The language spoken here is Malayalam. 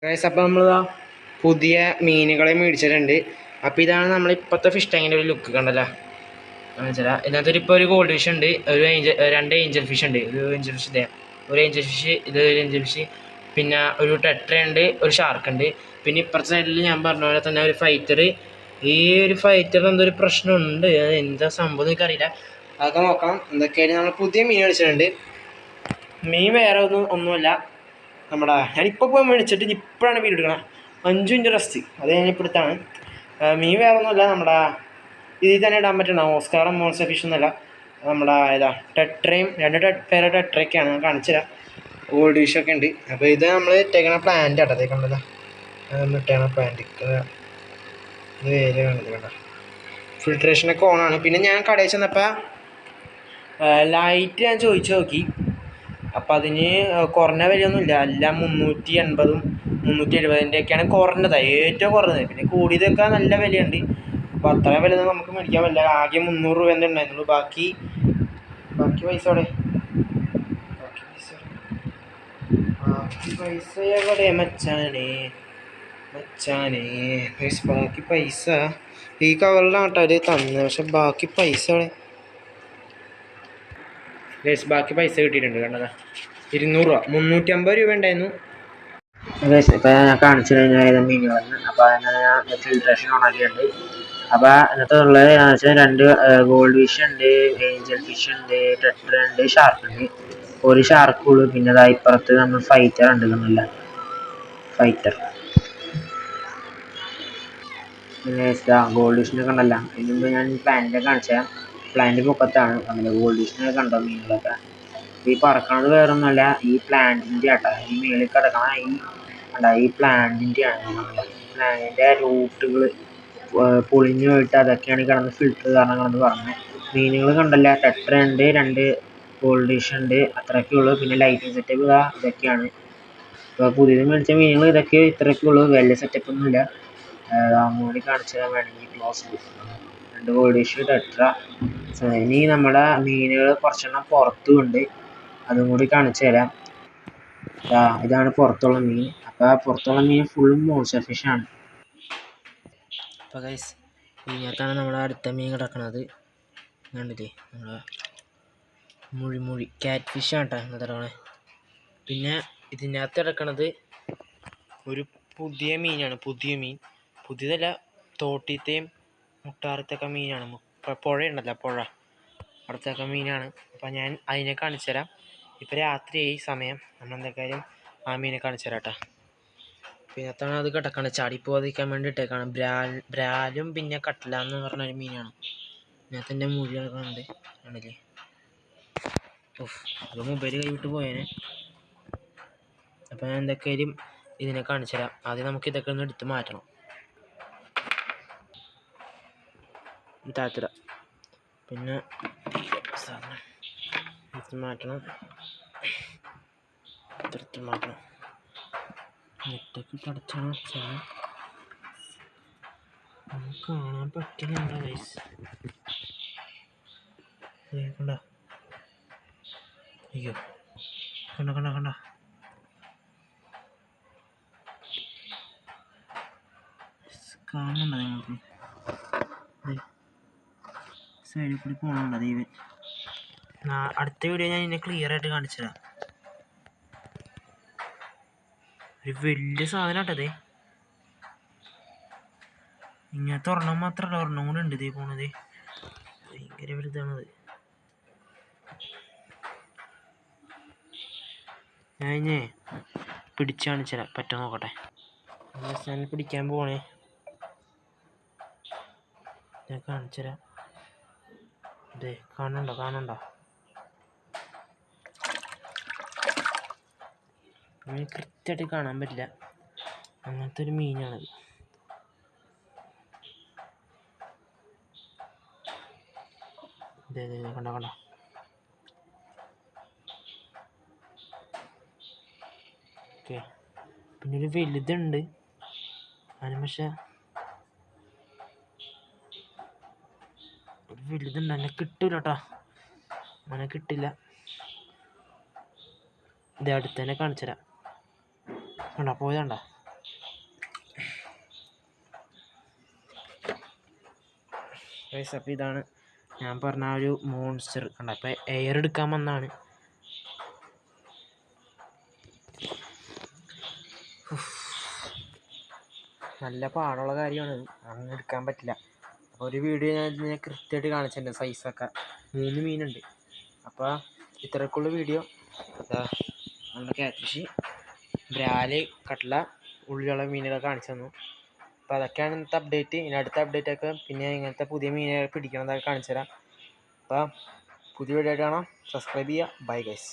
ഗൈസ്, അപ്പോൾ നമ്മളിതാ പുതിയ മീനുകളെ മേടിച്ചിട്ടുണ്ട്. അപ്പോൾ ഇതാണ് നമ്മളിപ്പോഴത്തെ ഫിഷ് ടാങ്കിൻ്റെ ഒരു ലുക്ക് കണ്ടല്ലോ. വെച്ചാൽ ഇതിനകത്തൊരു ഇപ്പോൾ ഒരു ഗോൾഡ് ഫിഷ് ഉണ്ട്, രണ്ട് ഏഞ്ചൽ ഫിഷ് ഉണ്ട്. ഒരു ഏഞ്ചൽ ഫിഷ് ഒരു ഏഞ്ചൽ ഫിഷ്, ഒരു ഏഞ്ചൽ ഫിഷ്, പിന്നെ ഒരു ടെട്ര ഉണ്ട്, ഒരു ഷാർക്ക് ഉണ്ട്. പിന്നെ ഇപ്പുറത്തെ സൈഡിൽ ഞാൻ പറഞ്ഞ പോലെ തന്നെ ഒരു ഫൈറ്റർ. ഈ ഒരു ഫൈറ്ററിന് എന്തോ ഒരു പ്രശ്നമുണ്ട്, എന്താ സംഭവം എനിക്കറിയില്ല. അതൊക്കെ നോക്കണം. എന്തൊക്കെയായാലും നമ്മൾ പുതിയ മീൻ മേടിച്ചിട്ടുണ്ട്. മീൻ വേറെ ഒന്നുമല്ല, ഞാനിപ്പോൾ പോയി മേടിച്ചിട്ട് ഇപ്പോഴാണ് വീഡിയോ എടുക്കണം. 5 മിനിറ്റ് റെസ്റ്റ്, അത് ഞാനിപ്പോൾ എടുത്താണ്. മീൻ വേറെ ഒന്നുമല്ല, ഇതിൽ തന്നെ ഇടാൻ പറ്റണം. ഓസ്കാറും മോൺസ്റ്റർ ഫിഷ് എന്നല്ല, ടെട്രയും 2 പേരെ ടെട്രയൊക്കെയാണ് ഞാൻ കാണിച്ചുതരാം. ഗോൾഡ് ഫിഷൊക്കെ ഉണ്ട്. അപ്പോൾ ഇത് നമ്മൾ ഇട്ടേക്കണ പ്ലാന്റ് ആട്ടോ, അതേ കണ്ടത് നമ്മൾ ഇട്ടേക്കണ പ്ലാന്റ്. ഇത് വേര് കണ്ടത് കണ്ട, ഫിൽട്രേഷനൊക്കെ ഓണാണ്. പിന്നെ ഞാൻ കടയിൽ ചെന്നപ്പോൾ ലൈറ്റ് ഞാൻ ചോദിച്ചു നോക്കി. അപ്പം അതിന് കുറഞ്ഞ വിലയൊന്നുമില്ല, എല്ലാം 380, 370ഒക്കെയാണ് കുറഞ്ഞത്, ഏറ്റവും കുറഞ്ഞത്. പിന്നെ കൂടിയതൊക്കെ നല്ല വിലയുണ്ട്. അപ്പോൾ അത്ര വില നമുക്ക് മേടിക്കാൻ പറ്റില്ല. ആകെ 300 രൂപ ഉണ്ടായിരുന്നുള്ളൂ. ബാക്കി പൈസ എവിടെ? പൈസ എവിടെ മച്ചാനെ? ബാക്കി പൈസ ഈ കവറിലാണ് അവർ തന്നത്, പക്ഷെ ബാക്കി പൈസ എവിടെ? ബാക്കി പൈസ കിട്ടിയിട്ടുണ്ട് കണ്ടതാ, 200 രൂപ. 350 രൂപ ഉണ്ടായിരുന്നു. ഇപ്പം ഞാൻ കാണിച്ചു കഴിഞ്ഞാൽ മീനുകളാണ്. അപ്പോൾ അങ്ങനെ ഞാൻ ഫിൽട്രേഷൻ ഓണാക്കിയിട്ടുണ്ട്. അപ്പോൾ ഇന്നത്തെ ഉള്ളത് വെച്ചാൽ 2 ഗോൾഡ് ഫിഷ് ഉണ്ട്, ഏഞ്ചൽ ഫിഷ് ഉണ്ട്, ടെട്ര ഉണ്ട്, ഷാർക്ക് ഉണ്ട്. ഒരു ഷാർക്കുള്ളൂ. പിന്നെ അതാ ഇപ്പുറത്ത് നമ്മൾ ഫൈറ്റർ ഉണ്ട്, ഫൈറ്റർ. പിന്നെ ഗോൾഡ് ഫിഷിനെ കണ്ടല്ല. അതിന് മുമ്പ് ഞാൻ പ്ലാന്റിനെ കാണിച്ചാൽ പ്ലാന്റ് പൊക്കത്താണ്. അങ്ങനെ ഗോൾഡ് ഫിഷിനെ കണ്ടോ മീനുകളൊക്കെ. ഈ പറക്കണത് വേറൊന്നുമല്ല, ഈ പ്ലാന്റിൻ്റെ ആട്ടോ. ഈ മേളിൽ കിടക്കണ ഈ പ്ലാന്റിൻ്റെയാണ്. പ്ലാന്റിൻ്റെ റൂട്ടുകൾ പൊളിഞ്ഞു പോയിട്ട് അതൊക്കെയാണ് കിടന്ന് ഫിൽറ്റർ കാരണങ്ങളെന്ന് പറഞ്ഞത്. മീനുകൾ കണ്ടല്ല, ടെട്ര ഉണ്ട്, 2 ഗോൾഡ് ഫിഷ് ഉണ്ട്, അത്രയൊക്കെ ഉള്ളൂ. പിന്നെ ലൈറ്റിംഗ് സെറ്റപ്പ് ഇതൊക്കെയാണ്. ഇപ്പോൾ പുതിയത് മേടിച്ച മീനുകൾ ഇത്രയൊക്കെ ഉള്ളൂ, വലിയ സെറ്റപ്പ് ഒന്നുമില്ല. അങ്ങോട്ട് കാണിച്ചു തരാൻ വേണമെങ്കിൽ ക്ലോസ് 2 ഗോൾഡ് ഫിഷ്, ടെട്ര. ഇനി നമ്മുടെ മീനുകൾ കുറച്ചെണ്ണം പുറത്തുമുണ്ട്, അതും കൂടി കാണിച്ചു തരാം. ഇതാണ് പുറത്തുള്ള മീൻ. അപ്പോൾ ആ പുറത്തുള്ള മീൻ ഫുള്ളും മോൺസ്റ്റർ ഫിഷാണ്. അപ്പോൾ ഗൈസ്, ഇതിനകത്താണ് നമ്മുടെ അടുത്ത മീൻ കിടക്കണത്. കണ്ടില്ലേ, നമ്മുടെ മുഴി ക്യാറ്റ് ഫിഷാണ് കേട്ടോ ഇന്നത്തെ. പിന്നെ ഇതിനകത്ത് കിടക്കണത് ഒരു പുതിയ മീനാണ്. പുതിയതല്ല, തോട്ടിത്തെയും മുട്ടാറത്തൊക്കെ മീനാണ്. പുഴയുണ്ടല്ലോ, പുഴ അടുത്തൊക്കെ മീനാണ്. അപ്പം ഞാൻ അതിനെ കാണിച്ചു തരാം. ഇപ്പം രാത്രിയായി സമയം, നമ്മളെന്തൊക്കെയായാലും ആ മീനെ കാണിച്ചു തരാം കേട്ടോ. പിന്നത്താണ് അത് കിടക്കണം, ചാടിപ്പോകാതിരിക്കാൻ വേണ്ടി ഇട്ടേക്കാണ്. ബ്രാലും പിന്നെ കട്ട്ല എന്ന് പറഞ്ഞൊരു മീനാണ്. ഇതിനകത്തിൻ്റെ മുഴി കിടക്കുന്നുണ്ട്, കണ്ടില്ലേ. അത് മൊബൈൽ കൈവിട്ട് പോയേനെ. അപ്പം ഞാൻ എന്തൊക്കെയായാലും ഇതിനെ കാണിച്ചു തരാം. ആദ്യം നമുക്ക് ഇതൊക്കെ ഒന്ന് എടുത്ത് മാറ്റണം. താത്തിട, പിന്നെ സാധനം എടുത്ത് മാറ്റണം, എടുത്ത് മാറ്റണം. നെറ്റൊക്കെ കടച്ചാണ് വെച്ചാൽ നമുക്ക് കാണാൻ പറ്റുന്നുണ്ടോ ഗൈസ്? കണ്ട, അയ്യോ, കണ്ട കാണുന്നുണ്ടോ നിങ്ങൾക്ക്? സൈഡിൽ കൂടി പോകണുണ്ടോ ദൈവം? അടുത്ത വീഡിയോ ഞാൻ ഇതിനെ ക്ലിയർ ആയിട്ട് കാണിച്ചു തരാം. ഒരു വലിയ സാധനമാട്ടതേ. ഇങ്ങനത്തെ ഒരെണ്ണം മാത്രമല്ല, ഒരെണ്ണം കൂടെ ഉണ്ട് ഇതേ പോണത്. ഭയങ്കര വലുതാണത്. ഞാൻ പിടിച്ച് കാണിച്ചു തരാം, പറ്റാൻ നോക്കട്ടെ. ഞാൻ പിടിക്കാൻ പോണേ, ഞാൻ കാണിച്ചു തരാം. അതെ, കാണുന്നുണ്ടോ? അങ്ങനെ കൃത്യമായിട്ട് കാണാൻ പറ്റില്ല, അങ്ങനത്തെ ഒരു മീനാണത്. കണ്ടോ. ഓക്കെ, പിന്നെ ഒരു വലുതുണ്ട് അതിന്, പക്ഷെ ഒരു വലുതുണ്ട്, അതിനെ കിട്ടൂല കേട്ടോ, അങ്ങനെ കിട്ടില്ല. ഇത് അടുത്ത് തന്നെ കാണിച്ചു തരാം. കണ്ടോ, പോയതാണ്ട. ഗൈസ് അപ്പോൾ ഇതാണ് ഞാൻ പറഞ്ഞ ആ ഒരു മോൺസ്റ്റർ കണ്ട. അപ്പോൾ എയർ എടുക്കാൻ വന്നാണ്. നല്ല പാടുള്ള കാര്യമാണ്, അങ്ങനെ എടുക്കാൻ പറ്റില്ല. അപ്പോൾ ഒരു വീഡിയോ ഞാൻ കൃത്യമായിട്ട് കാണിച്ചിട്ടുണ്ട് സൈസൊക്കെ. 3 മീനുണ്ട്. അപ്പോൾ ഇത്രയൊക്കെയുള്ള വീഡിയോ. നമ്മുടെ കാറ്റ്ഫിഷ്, ബ്രാല്, കട്ട്ല, ഉള്ളിലുള്ള മീനുകളൊക്കെ കാണിച്ചു തന്നു. അപ്പോൾ അതൊക്കെയാണ് ഇന്നത്തെ അപ്ഡേറ്റ്. ഇനി അടുത്ത അപ്ഡേറ്റൊക്കെ പിന്നെ ഇങ്ങനത്തെ പുതിയ മീനുകൾ പിടിക്കണതൊക്കെ കാണിച്ചു തരാം. അപ്പോൾ പുതിയ വീഡിയോ ആയിട്ട് കാണാം. സബ്സ്ക്രൈബ് ചെയ്യുക. Bye guys.